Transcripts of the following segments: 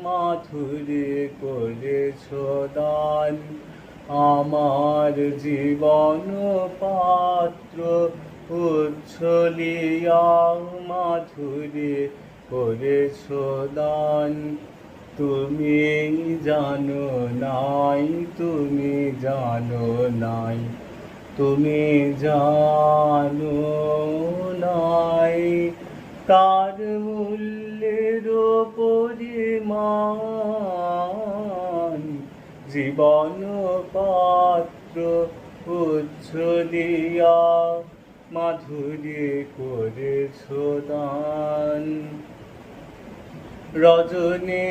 মাধুরী করেছ দান, আমার জীবন পাত্র উচ্ছলিয়া মাধুরী করেছ দান। তুমি জানো নাই, তুমি জানো নাই, তুমি জানো নাই, তার মূল্যের পরিমাণ। জীবন পাত্র উচ্ছলিয়া মাধুরী করেছ দান। রজনীগন্ধায়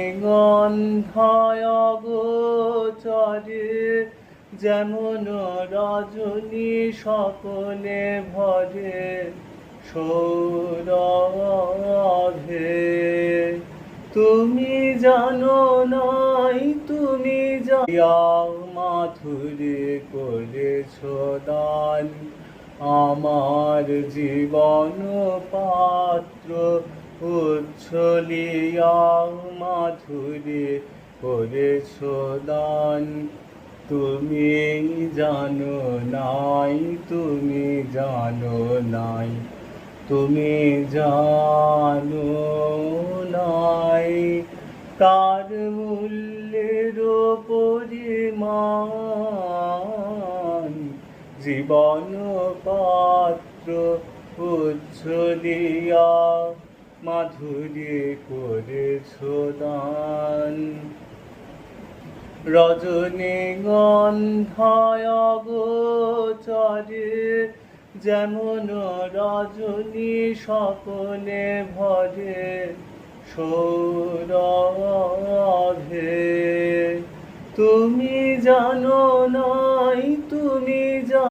গোচরে যেমন রজনী স্বপনে ভরে সৌরভে। তুমি জানো নাই, তুমি মাধুরী করেছ দান, আমার জীবন পাত্র উচ্ছলিয়া মাধুরী করেছ দান। তুমি জানো নাই, তুমি জানো নাই, তুমি জানো নাই, তার মূল্যের পরিমাণ। জীবন পাত্র উচ্ছলিয়া মাধুরী করেছ দান। রজনীগন্ধায় গোচরে যেমন রজনী স্বপনে ভরে সৌরভে। তুমি জানো নাই, তুমি